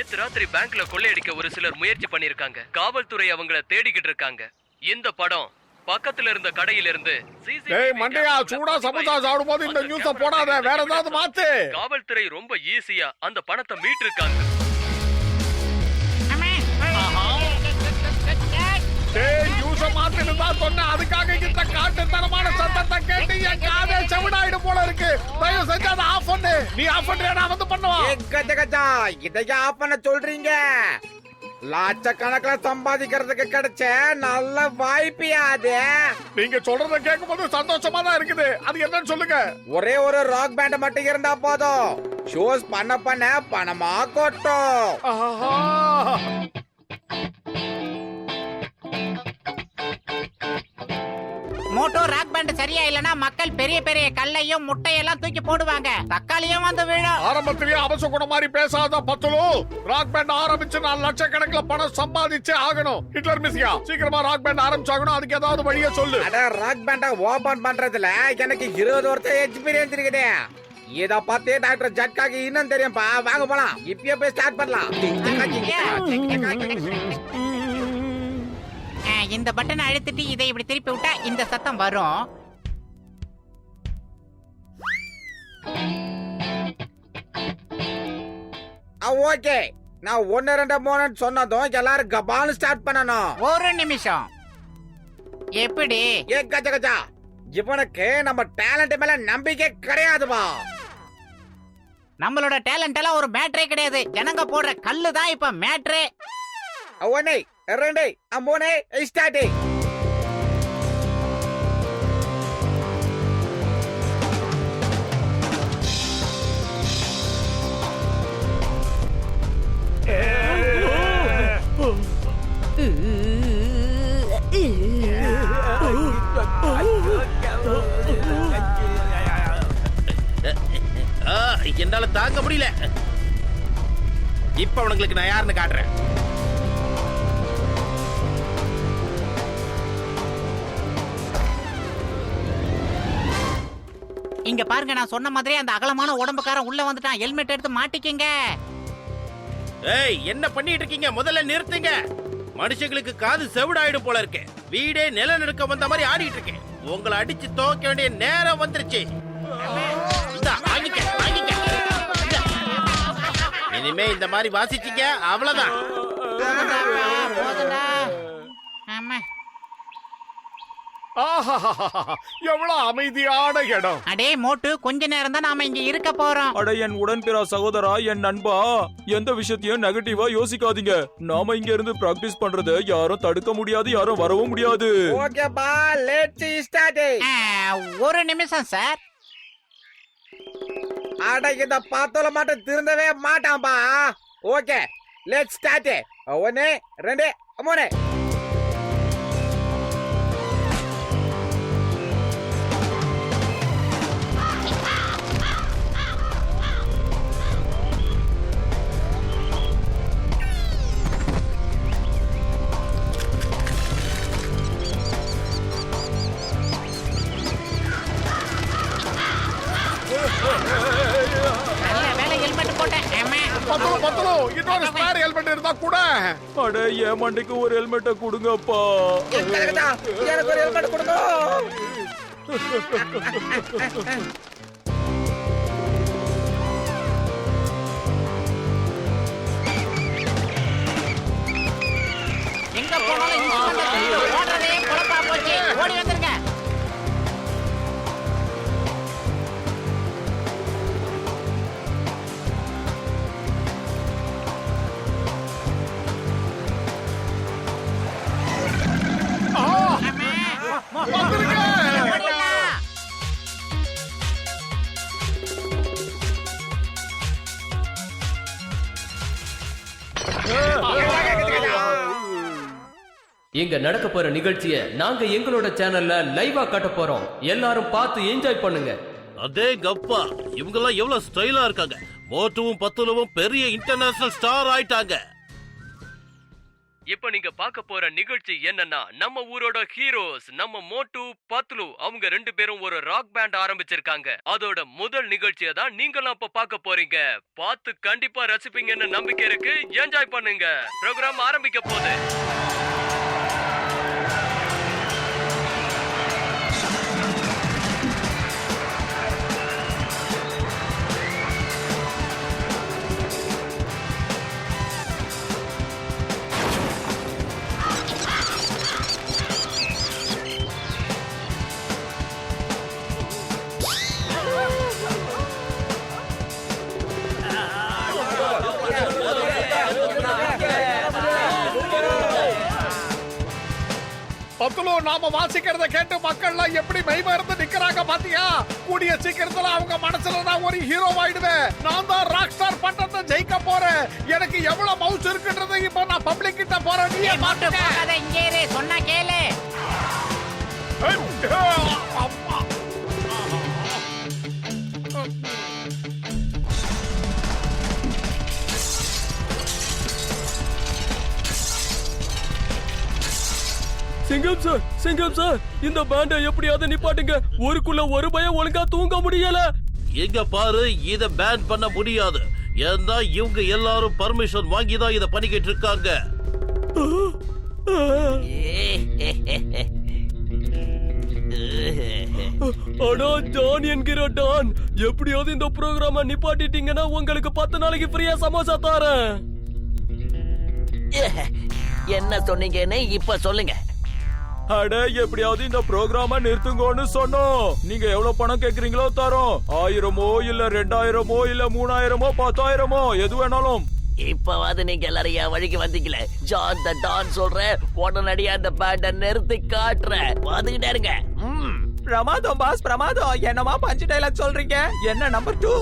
நேத்து ராத்திரி பேங்க்ல கொள்ளையடிக்க ஒரு சிலர் முயற்சி பண்ணிருக்காங்க. காவல்துறை அவங்கள தேடிக்கிட்டு இருக்காங்க. இந்த படம் பக்கத்துல இருந்த கடையில இருந்து மண்டையா சூடா சமோசா சாப்பிடும்போது இந்த நியூஸ போடாத, வேற ஏதாவது மாத்து. காவல்துறை ரொம்ப ஈஸியா அந்த பணத்தை மீட்டிருக்காங்க. அதுக்காக இந்த காட்டுத்தனமான சத்தத்தை கேட்டு என் காதை செவிடாயிடு போல இருக்கு. தயவு செஞ்சு அதை ஆஃப் பண்ணு. நீ ஆஃப் பண்றியா? நான் வந்து பண்ணுவான். இதையா ஆஃப் பண்ண சொல்றீங்க? லட்சக்கணக்கில சம்பாதிக்கிறதுக்கு கிடைச்ச நல்ல வாய்ப்பியா அது? நீங்க சொல்றத கேட்கும் போது சந்தோஷமா தான் இருக்குது. அது என்னன்னு சொல்லுங்க. ஒரே ஒரு ராக் பேண்ட் மட்டும் இருந்தா போதும், ஷோஸ் பண்ண பண்ண பணமா கொட்டும். மோட்டோ ராக் பேண்ட் சரியா இல்லனா மக்கள் பெரிய பெரிய கல்லையும் முட்டையெல்லாம் தூக்கி போடுவாங்க, தக்காளியும் வந்து விழும். ஆரம்பத்திலேயே அவசகுண மாதிரி பேசாத பத்துலு. ராக் பேண்ட் ஆரம்பிச்சு நான் லட்சக்கணக்கில் பணம் சம்பாதிச்சே ஆகணும். ஹிட்லர் மிஸ்யா சீக்கிரமா ராக் பேண்ட் ஆரம்பிச்சாகணும். அதுக்கு ஏதாவது வழியை சொல்லு. அட ராக் பேண்ட ஓபன் பண்றதுல எனக்கு 20 வருஷம் எக்ஸ்பீரியன்ஸ் இருக்குது. இத பத்தி டாக்டர் ஜட்காக்கு இன்னும் தெரியும்பா. வாங்க போலாம், இப்பயே போய் ஸ்டார்ட் பண்ணலாம். இந்த பட்டனை அழுத்திட்டு இதை இப்படி திருப்பி விட்டா இந்த சத்தம் வரும். ஓகே, நான் 1 2 3 சொன்னதும் எல்லாரும் கபால் ஸ்டார்ட் பண்ணணும். ஒரு நிமிஷம். எப்படி? ஏ கஜா கஜா, இவனுக்கு நம்ம டேலண்ட் மேல நம்பிக்கை கிடையாதுப்பா. நம்மளோட டேலண்ட் எல்லாம் ஒரு மேட்டரே கிடையாது. ஜனங்க போடுற கல்லு தான் இப்ப மேட்டரே. 1 2 3 ஸ்டார்ட். என்னால தாங்க முடியல. இப்ப அவனுங்களுக்கு நான் யாருன்னு காட்டுறேன். இங்க பாருங்க, நான் சொன்ன மாதிரி அந்த அகலமான உடம்புக்காரன் உள்ள வந்துட்டான். ஹெல்மெட் எடுத்து மாட்டிக்கங்க. ஏய், என்ன பண்ணிட்டு இருக்கீங்க? முதல்ல நிறுத்துங்க. மனுஷங்களுக்கு காது செவிடாயிடும் போல இருக்கு. வீடே நிலநடுக்க வந்த மாதிரி ஆடிட்டு இருக்கேன். உங்களை அடிச்சு துவக்க வேண்டிய நேரம் வந்துருச்சு. இனிமே இந்த மாதிரி வாசிச்சீங்க அவ்வளவுதான். எவ்வளவு அமைதியான இடம். அடே மோட்டு, கொஞ்ச நேரம் தான் நாம இங்க இருக்க போறோம். அட என் உடன்பிறா சகோதரா, என் நண்பா, எந்த விஷயத்தையும் நெகட்டிவா யோசிக்காதீங்க. நாம இங்க இருந்து பிராக்டிஸ் பண்றத யாரும் தடுக்க முடியாது, யாரும் வரவும் முடியாது. ஓகே பா, லெட்ஸ் ஸ்டார்ட். ஒரு நிமிஷம் சார். அட இத பார்த்தல மட்டும் திருந்தவே மாட்டான்பா. Okay, let's start. 1 2 3. இன்னொரு ஸ்பேர் ஹெல்மெட் இருந்தா கூட. அட என் மண்டைக்கு ஒரு ஹெல்மெட்டை கொடுங்கப்பா. எனக்கு ஒரு ஹெல்மெட் கொடுங்க. எங்க போனாலும் ஓடுறதே பொழப்பா போச்சு. ஓடி வந்துருங்க. இங்க நடக்க போற நிகழ்ச்சிய நாங்க எங்களோட சேனல்ல லைவா காட்ட போறோம். எல்லாரும் பார்த்து என்ஜாய் பண்ணுங்க. அதே கப்பா, இவங்க எல்லாம் எவ்வளவு ஸ்டைலா இருக்காங்க. மோட்டுவும் பத்துலவும் பெரிய இன்டர்நேஷனல் ஸ்டார் ஆயிட்டாங்க. இப்ப நீங்க பார்க்க போற நிகழ்ச்சி என்னன்னா, நம்ம ஊரோட ஹீரோஸ் நம்ம மோட்டு பத்லு அவங்க 2 பேரும் ஒரு ராக் பேண்ட் ஆரம்பிச்சிருக்காங்க. அதோட முதல் நிகழ்ச்சியை தான் நீங்களும் அப்ப பார்க்க போறீங்க. பார்த்து கண்டிப்பா ரசிப்பீங்கன்னு நம்பிக்கை இருக்கு. என்ஜாய் பண்ணுங்க. ப்ரோகிராம் ஆரம்பிக்க போகுது. பத்துலு, நாம வாசிக்கிறத கேட்டு மக்கள்லாம் எப்படி மெய்மறந்து நிக்கிறாங்க பாத்தியா? கூடிய சீக்கிரத்துல அவங்க மனசுல நான் ஒரு ஹீரோ ஆயிடுவேன். நான் தான் ராக் ஸ்டார் பட்டத்தை ஜெயிக்க போறேன். எனக்கு எவ்வளவு மவுஸ் இருக்குன்றது இப்ப நான் பப்ளிக் கிட்ட போறேன். நீ போகாத, இங்கே இரு, சொன்னா கேளு. அம்மா. சிங்கம் சார், இந்த பேண்டை எப்படியாவது நிப்பாட்டுங்க. ஊருக்குள்ள ஒரு பயம் ஒழுங்கா தூங்க முடியல. எங்க பாரு, இத பேன் பண்ண முடியாது. ஏன்னா இவங்க எல்லாரும் பர்மிஷன் வாங்கி தான் இத பண்ணிக்கிட்டு இருக்காங்க. ஆனா டான் என்கிற டான், எப்படியாவது இந்த ப்ரோகிராம நிப்பாட்டிட்டீங்கன்னா உங்களுக்கு 10 நாளைக்கு ஃப்ரீயா சமோசா தரேன். என்ன சொன்னீங்கன்னு இப்ப சொல்லுங்க. அட, எப்படியாவது இந்த ப்ரோகிராம நிறுத்துங்கன்னு சொன்னோம். நீங்க எவ்வளவு பணம் கேக்குறீங்களோ தரோம். 1000மோ இல்ல 2000மோ இல்ல 3000மோ 10,000மோ எது வேணாலும். இப்பவாது நீங்க எல்லாரும் என் வழிக்கு வந்தீங்களே. ஜான் த டான் சொல்றேன், உடனடியா அந்த பேண்ட நிறுத்தி காட்டுறேன். வந்துகிட்டே இருங்க. பிரமாதம் பாஸ், பிரமாதம். என்னமா பஞ்சு டைலாக் சொல்றீங்க? என்ன நம்பர் 2?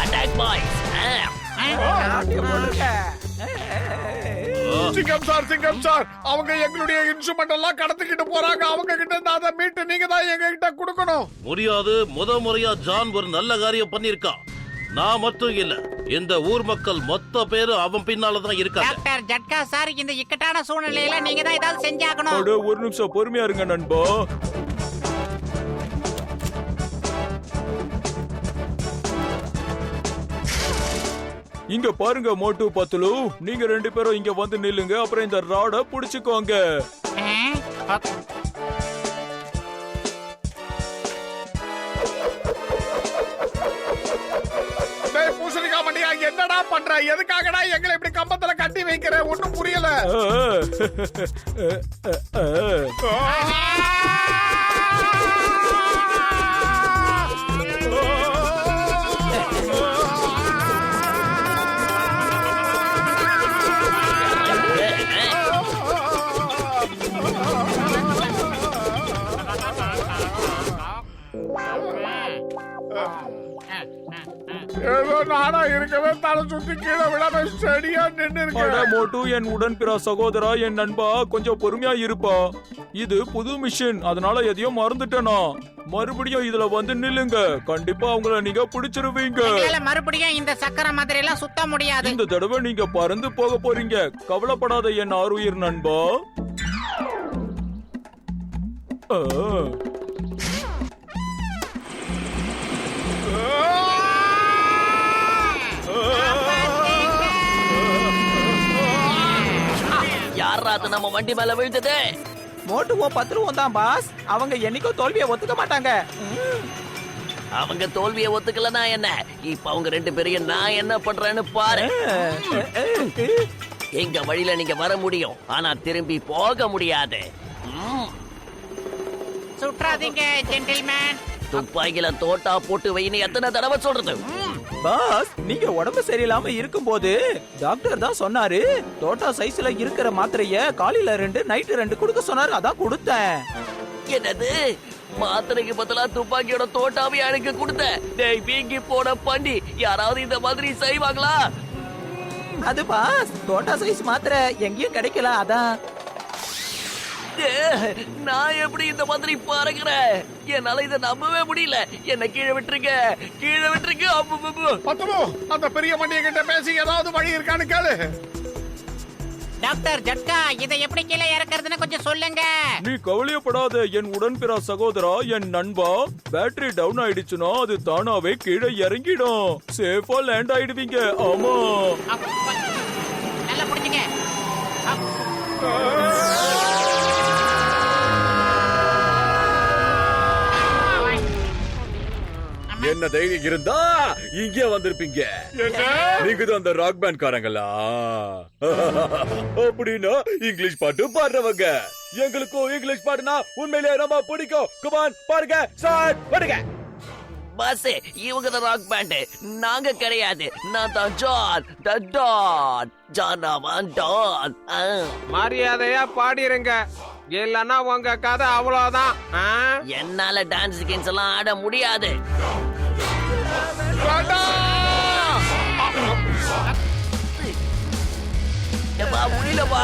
Attack boys. சிங்கம் சார், அவங்க எங்களுடைய இன்ஸ்ட்ருமெண்ட் எல்லாம் கடத்திக்கிட்டு போறாங்க. அவங்க கிட்ட இருந்து அதை மீட்டு நீங்க தான் எங்க கிட்ட கொடுக்கணும். முடியாது. முறையா ஜான் ஒரு நல்ல காரியம் பண்ணிருக்கான். நான் மட்டும் இல்ல, இந்த ஊர் மக்கள் மொத்த பேரு அவன் பின்னாலதான் இருக்காங்க. டாக்டர் ஜட்கா சார், இந்த இக்கட்டான சூழ்நிலையில நீங்க தான் ஏதாவது செஞ்சாகணும். அட, ஒரு நிமிஷம் பொறுமையா இருங்க நண்பா. இங்க பாருங்க மோட்டு பத்லு, நீங்க 2 பேரும் இங்க வந்து நில்லுங்க. அப்புறம் இந்த ராட புடிச்சுக்கோங்க. பூசணிக்கா மண்டியா, என்னடா பண்ற? எதுக்காகடா எங்களை இப்படி கம்பத்துல கட்டி வைக்கிற? ஒண்ணும் புரியல. ஏதோ நானா இருக்கவே தலை சுத்தி கீழே விடாம ஸ்டடியா நின்னு இருக்கேன். மோட்டு, என் உடன்பிற சகோதரா, என் நண்பா, கொஞ்சம் பொறுமையா இருப்பா. இது புது மிஷின், அதனால எதையும் மறந்துட்டேனா. மறுபடியும் இதுல வந்து நில்லுங்க. கண்டிப்பா அவங்கள நீங்க பிடிச்சிருவீங்க. மறுபடியும் இந்த சக்கர மாதிரி எல்லாம் சுத்த முடியாது. இந்த தடவை நீங்க பறந்து போக போறீங்க. கவலைப்படாத என் ஆருயிர் நண்பா. யாராவது நம்ம வண்டி மேல விழுந்தது? மோட்டுவோ பத்ருவோம் தான் பாஸ். அவங்க என்னைக்கோ தோல்வியை ஒத்துக்க மாட்டாங்க. அவங்க தோல்வியை ஒத்துக்கலனா என்ன? இப்ப அவங்க 2 பேரையும் நான் என்ன பண்றேன்னு பாரு. எங்க வழியில நீங்க வர முடியும், ஆனா திரும்பி போக முடியாது. சுற்றாதீங்க ஜென்டில்மேன். துப்பாக்கில தோட்டா போட்டு வைன்னு எத்தனை தடவை சொல்றது? பாஸ், நீங்க உடம்பு சரியில்லாம இருக்கும்போது டாக்டர் தான் சொன்னாரு, தோட்டா சைஸ்ல இருக்கிற மாத்திரைய காலையில 2 நைட்டு 2 கொடுக்க சொன்னாரு. அதான் கொடுத்தேன். என்னது? மாத்திரைக்கு பதிலா துப்பாக்கியோட தோட்டாவை எனக்கு கொடுத்த? டேய் வீங்கி போன பண்டி, யாராவது இந்த மாதிரி செய்வாங்களா? அது பாஸ், தோட்டா சைஸ் மாத்திரை எங்கேயும் கிடைக்கல. அதான் நான் எப்படி இந்த மாதிரி பறக்கிறேன்? என்னால இதை நம்பவே முடியல. என்ன கீழே விட்டுருங்க, கீழே விட்டுருங்க. பத்துலு, அந்த பெரிய மண்டிய கிட்ட பேசி ஏதாவது வழி இருக்கான்னு கேளு. டாக்டர் ஜட்கா, இதை எப்படி கீழே இறக்குறதுன்னு கொஞ்சம் சொல்லுங்க. நீ கவலையப்படாத என் உடன்பிறா சகோதரா, என் நண்பா. பேட்டரி டவுன் ஆயிடுச்சுன்னா அது தானாவே கீழே இறங்கிடும். சேஃபா லேண்ட் ஆயிடுவீங்க. ஆமா, நல்லா புடிச்சுங்க. என்ன தைரியம் இருந்தா இங்கே வந்திருப்பீங்க. நீங்க தான் அந்த ராக் பேண்ட் காரங்களா? அப்படின்னா இங்கிலீஷ் பாட்டு பாடுறவங்க. எங்களுக்கும் இங்கிலீஷ் பாட்டுனா உண்மையிலேயே ரொம்ப பிடிக்கும். கமான், பாருங்க, ஸ்டார்ட் பண்ணுங்க. பாஸ், இவங்க தான் ராக் பேண்ட், நாங்க கிடையாது. நான் தான் ஜான், த டான். ஜானாவான் டான். மரியாதையா பாடிருங்க, இல்லன்னா உங்க கதை அவ்வளவுதான். என்னால டான்ஸ் கேம்ஸ் எல்லாம் ஆட முடியாது. முடியலப்பா.